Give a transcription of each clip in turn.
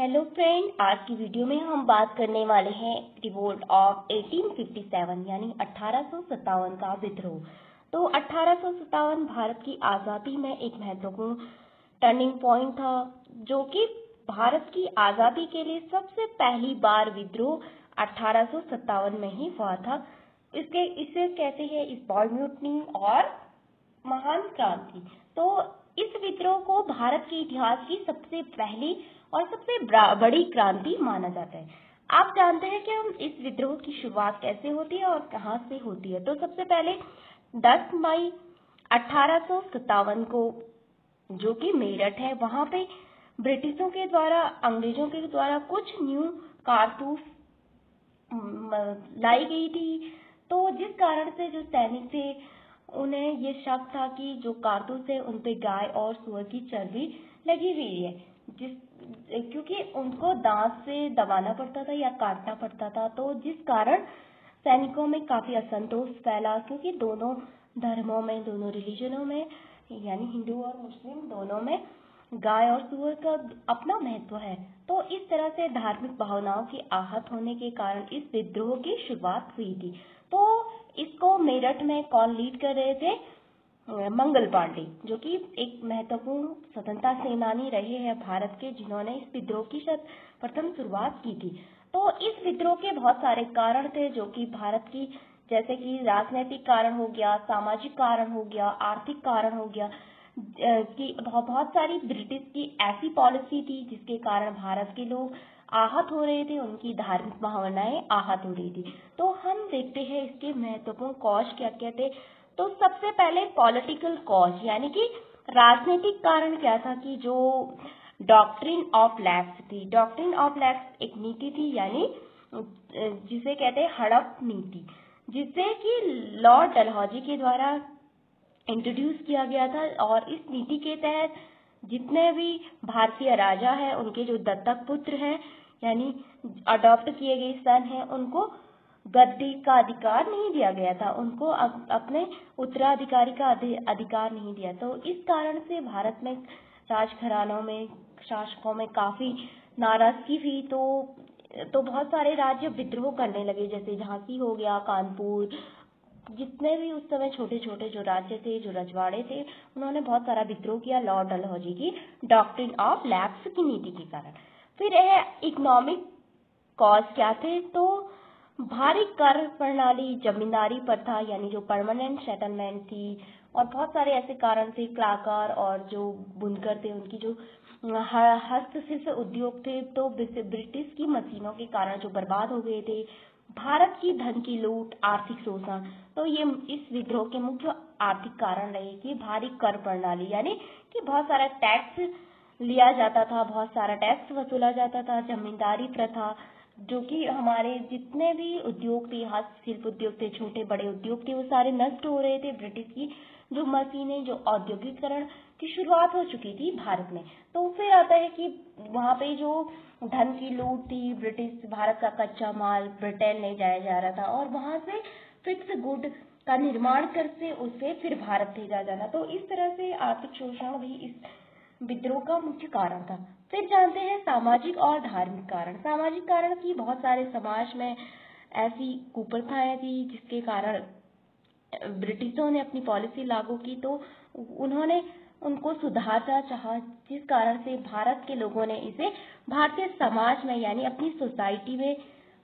Hello friend, आज की video में हम बात करने वाले हैं रिवोल्ट ऑफ 1857 यानी 1857 का विद्रोह। तो 1857 भारत की आज़ादी में एक महत्वपूर्ण टर्निंग पॉइंट था, जो कि भारत की आज़ादी के लिए सबसे पहली बार विद्रोह 1857 में ही हुआ था। इसे कहते हैं स्मॉल म्यूटनी और महान क्रांति। तो इस विद्रोह को भारत के इतिहास की सबसे पहली और सबसे बड़ी क्रांति माना जाता है। आप जानते हैं कि हम इस विद्रोह की शुरुआत कैसे होती है और कहां से होती है। तो सबसे पहले 10 मई 1857 को, जो कि मेरठ है, वहां पे ब्रिटिशों के द्वारा, अंग्रेजों के द्वारा कुछ न्यू कारतूस लाई गई थी। तो जिस कारण से जो सैनिक थे, उन्हें ये शक था कि जो कारतूस है उन पे गाय और सुअर की चर्बी लगी हुई है, क्योंकि उनको दांत से दबाना पड़ता था या काटना पड़ता था। तो जिस कारण सैनिकों में काफी असंतोष फैला, क्योंकि दोनों धर्मों में, दोनों रिलीजनों में, यानी हिंदू और मुस्लिम दोनों में गाय और सुअर का अपना महत्व है। तो इस तरह से धार्मिक भावनाओं की आहत होने के कारण इस विद्रोह की शुरुआत हुई थी। तो इसको मेरठ में कौन लीड कर रहे थे? मंगल पांडे, जो कि एक महत्वपूर्ण स्वतंत्रता सेनानी रहे हैं भारत के, जिन्होंने इस विद्रोह की प्रथम शुरुआत की थी। तो इस विद्रोह के बहुत सारे कारण थे, जो कि भारत की, जैसे कि राजनीतिक कारण हो गया, सामाजिक कारण हो गया, आर्थिक कारण हो गया, कि बहुत सारी ब्रिटिश की ऐसी पॉलिसी थी जिसके कारण भारत के लोग आहत हो रहे थे, उनकी धार्मिक भावनाएं आहत हो रही थी। तो हम देखते हैं इसके महत्वपूर्ण कॉज क्या क्या थे। तो सबसे पहले पॉलिटिकल कॉज, यानी कि राजनीतिक कारण क्या था, कि जो डॉक्ट्रिन ऑफ लैप्स थी। डॉक्ट्रिन ऑफ लैप्स एक नीति थी, यानी जिसे कहते हैं हड़प नीति, जिसे कि लॉर्ड डलहौजी के द्वारा इंट्रोड्यूस किया गया था। और इस नीति के तहत जितने भी भारतीय राजा हैं, उनके जो दत्तक पुत्र हैं, यानी अडॉप्ट किए गए सन हैं, उनको गद्दी का अधिकार नहीं दिया गया था, उनको अपने उत्तराधिकारी का अधिकार नहीं दिया। तो इस कारण से भारत में राजघरानों में, शासकों में काफी नाराजगी हुई। तो बहुत सारे राज्य विद्रोह करने लगे, जैसे झांसी हो गया, कानपुर, जितने भी उस समय छोटे छोटे जो राज्य थे, जो रजवाड़े थे, उन्होंने बहुत सारा विद्रोह किया लॉर्ड डलहौजी की डॉक्ट्रिन ऑफ लैप्स की नीति के कारण। फिर यह इकोनॉमिक कॉज क्या थे? तो भारी कर प्रणाली, जमींदारी प्रथा, यानी जो परमानेंट सेटलमेंट थी, और बहुत सारे ऐसे कारण थे, कलाकार और जो बुनकर थे, उनकी जो हस्तशिल्प उद्योग थे, तो ब्रिटिश की मशीनों के कारण जो बर्बाद हो गए थे। भारत की धन की लूट, आर्थिक शोषण, तो ये इस विद्रोह के मुख्य आर्थिक कारण रहे, कि भारी कर प्रणाली, यानी कि बहुत सारा टैक्स लिया जाता था, बहुत सारा टैक्स वसूला जाता था। जमींदारी प्रथा, जो कि हमारे जितने भी उद्योग थे, हस्तशिल्प उद्योग थे, छोटे बड़े उद्योग थे, वो सारे नष्ट हो रहे थे। ब्रिटिश की जो मशीनें, जो औद्योगिकरण की शुरुआत हो चुकी थी भारत में। तो फिर आता है कि वहाँ पे जो धन की लूट थी, ब्रिटिश भारत का कच्चा माल ब्रिटेन ले जाया जा रहा था, और वहां से फिक्स गुड का निर्माण करके उसे फिर भारत भेजा जाना। तो इस तरह से आर्थिक शोषण भी इस विद्रोह का मुख्य कारण था। फिर जानते हैं सामाजिक और धार्मिक कारण। सामाजिक कारण की बहुत सारे समाज में ऐसी कुप्रथाएं थी, जिसके कारण ब्रिटिशों ने अपनी पॉलिसी लागू की। तो उन्होंने उनको सुधारना चाहा, जिस कारण से भारत के लोगों ने इसे भारतीय समाज में, यानी अपनी सोसाइटी में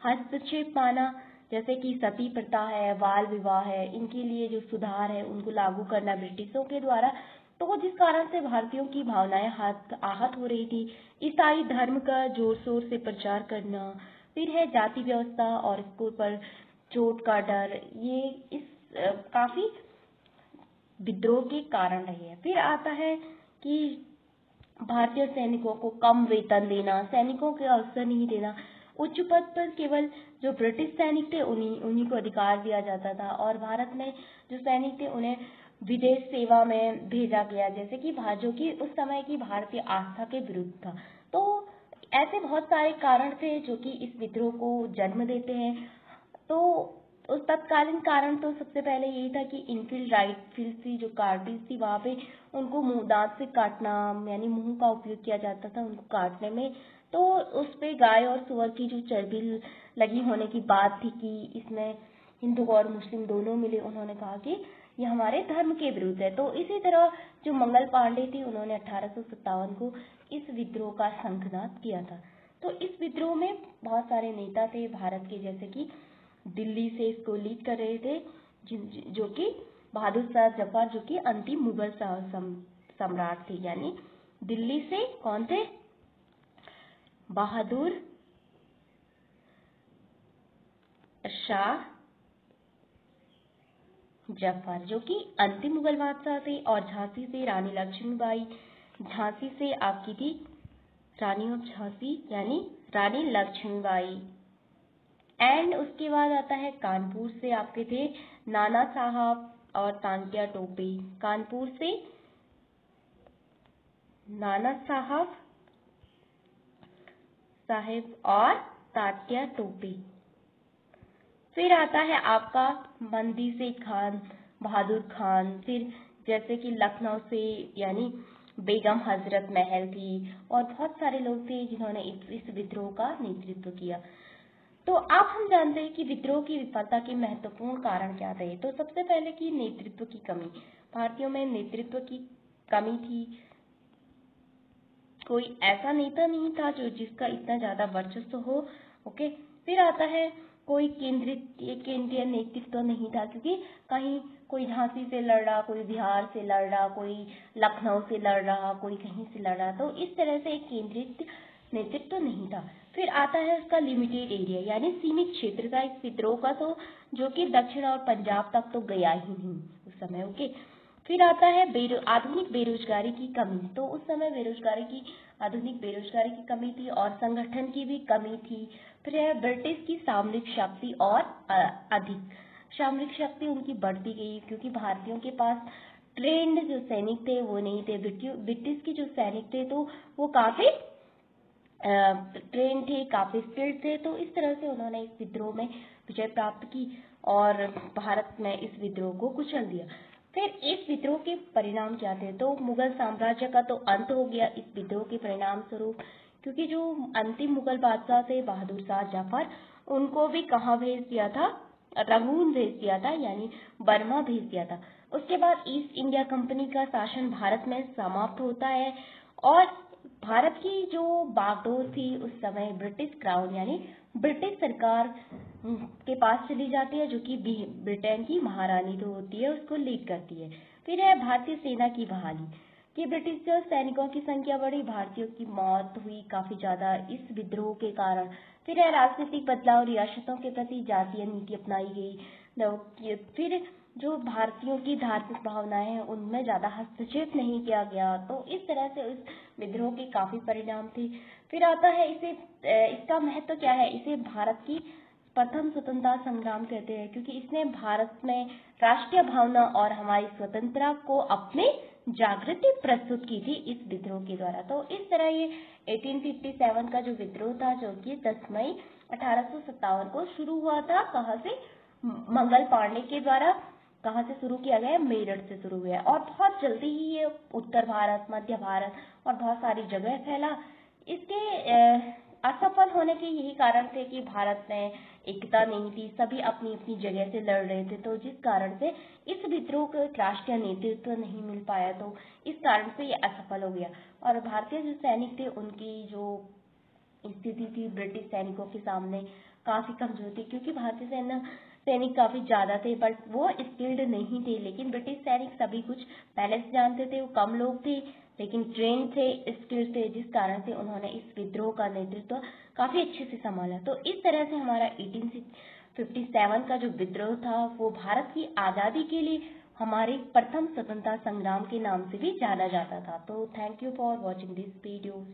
हस्तक्षेप माना। जैसे कि सती प्रथा है, बाल विवाह है, इनके लिए जो सुधार है उनको लागू करना ब्रिटिशों के द्वारा। तो जिस कारण से भारतीयों की भावनाएं आहत हो रही थी। ईसाई धर्म का जोर शोर से प्रचार करना। फिर है जाति व्यवस्था और स्कूल पर चोट का डर, ये इस काफी विद्रोह के कारण रही है। फिर आता है कि भारतीय सैनिकों को कम वेतन देना, सैनिकों के अवसर नहीं देना, उच्च पद पर केवल जो ब्रिटिश सैनिक थे उन्हीं को अधिकार दिया जाता था, और भारत में जो सैनिक थे उन्हें विदेश सेवा में भेजा गया, जैसे कि जो कि उस समय की भारतीय आस्था के विरुद्ध था। तो ऐसे बहुत सारे कारण थे जो कि इस विद्रोह को जन्म देते हैं। तो उस तत्कालीन कारण तो सबसे पहले यही था कि इनफील्ड राइफल्स थी, जो कार्टिज थी, वहाँ पे उनको मुंह दांत से काटना, यानी मुंह का उपयोग किया जाता था उनको काटने में। तो उस पे गाय और सुअर की जो चर्बी लगी होने की बात थी कि इसमें हिंदू और मुस्लिम दोनों मिले, उन्होंने कहा कि ये हमारे धर्म के विरुद्ध है। तो इसी तरह जो मंगल पांडे थी, उन्होंने 1857 को इस विद्रोह का शंखनाद किया था। तो इस विद्रोह में बहुत सारे नेता थे भारत के, जैसे कि दिल्ली से इसको लीड कर रहे थे जो कि बहादुर शाह जफर, जो कि अंतिम मुगल सम्राट थे। यानी दिल्ली से कौन थे? बहादुर शाह जफर, जो कि अंतिम मुगल बादशाह थे। और झांसी से रानी लक्ष्मीबाई, झांसी से आपकी थी रानी ऑफ झांसी, यानी रानी लक्ष्मीबाई। एंड उसके बाद आता है कानपुर से आपके थे नाना साहब और तांत्या टोपे। कानपुर से नाना साहब और तात्या टोपे। फिर आता है आपका मंदी से खान बहादुर खान। फिर जैसे कि लखनऊ से यानी बेगम हजरत महल थी, और बहुत सारे लोग थे जिन्होंने इस विद्रोह का नेतृत्व किया। तो अब हम जानते हैं कि विद्रोह की विफलता के महत्वपूर्ण कारण क्या थे। तो सबसे पहले की नेतृत्व की कमी, भारतीयों में नेतृत्व की कमी थी। कोई ऐसा नेता नहीं था जो जिसका इतना ज्यादा वर्चस्व हो। ओके, फिर आता है कोई केंद्रीय नेतृत्व नहीं था, क्योंकि कहीं कोई झांसी से लड़ रहा, कोई बिहार से लड़ रहा, कोई लखनऊ से लड़ रहा, कोई कहीं से लड़ रहा। तो इस तरह से एक केंद्रित नेतृत्व नहीं था। फिर आता है उसका लिमिटेड एरिया, यानी सीमित क्षेत्र था इस विद्रोह का, तो जो कि दक्षिण और पंजाब तक तो गया ही नहीं उस समय। ओके, फिर आता है आधुनिक बेरोजगारी की कमी। तो उस समय आधुनिक बेरोजगारी की कमी थी और संगठन की भी कमी थी। फिर है ब्रिटिश की सामरिक शक्ति और अधिक सामरिक शक्ति उनकी बढ़ती गई, क्योंकि भारतीयों के पास ट्रेंड जो सैनिक थे वो नहीं थे। ब्रिटिश के जो सैनिक थे तो वो काफी ट्रेन थे, काफी स्किल्ड थे। तो इस तरह से उन्होंने इस विद्रोह में विजय प्राप्त की और भारत में इस विद्रोह को कुचल दिया। फिर इस विद्रोह के परिणाम क्या थे? तो मुगल साम्राज्य का तो अंत हो गया इस विद्रोह के परिणाम स्वरूप, क्योंकि जो अंतिम मुगल बादशाह थे बहादुर शाह जफर, उनको भी कहाँ भेज दिया था? रंगून भेज दिया था, यानी बर्मा भेज दिया था। उसके बाद ईस्ट इंडिया कंपनी का शासन भारत में समाप्त होता है और भारत की जो बागडोर थी उस समय ब्रिटिश क्राउन यानी ब्रिटिश सरकार के पास चली जाती है, जो कि ब्रिटेन की महारानी जो होती है उसको लीड करती है। फिर है भारतीय सेना की बहाली, कि ब्रिटिश सैनिकों की संख्या बढ़ी, भारतीयों की मौत हुई काफी ज्यादा इस विद्रोह के कारण। फिर है राजनीतिक बदलाव, रियासतों के प्रति जातीय नीति अपनाई गई। फिर जो भारतीयों की धार्मिक भावनाएं हैं उनमें ज्यादा हस्तक्षेप नहीं किया गया। तो इस तरह से इस विद्रोह के काफी परिणाम थे। फिर आता है इसका महत्व क्या है? इसे भारत की प्रथम स्वतंत्रता संग्राम कहते हैं, क्योंकि इसने भारत में राष्ट्रीय भावना और हमारी स्वतंत्रता को अपने जागृति प्रस्तुत की थी इस विद्रोह के द्वारा। तो इस तरह ये 1857 का जो विद्रोह था, जो कि 10 मई 1857 को शुरू हुआ था। कहाँ से? मंगल पांडे के द्वारा। कहाँ से शुरू किया गया? मेरठ से शुरू हुआ और बहुत जल्दी ही ये उत्तर भारत, मध्य भारत और बहुत सारी जगह फैला। इसके असफल होने के यही कारण थे कि भारत में एकता नहीं थी, सभी अपनी अपनी जगह से लड़ रहे थे। तो जिस कारण से इस विद्रोह को एक राष्ट्रीय नेतृत्व नहीं मिल पाया, तो इस कारण से ये असफल हो गया। और भारतीय जो सैनिक थे उनकी जो स्थिति थी ब्रिटिश सैनिकों के सामने काफी कमजोर थी, क्योंकि भारतीय सैनिक काफी ज्यादा थे बट वो स्किल्ड नहीं थे। लेकिन ब्रिटिश सैनिक सभी कुछ पहले से जानते थे, वो कम लोग थे लेकिन ट्रेन थे, स्किल्ड थे, जिस कारण से उन्होंने इस विद्रोह का नेतृत्व काफी अच्छे से संभाला। तो इस तरह से हमारा 1857 का जो विद्रोह था वो भारत की आजादी के लिए हमारे प्रथम स्वतंत्रता संग्राम के नाम से भी जाना जाता था। तो thank you for watching this video.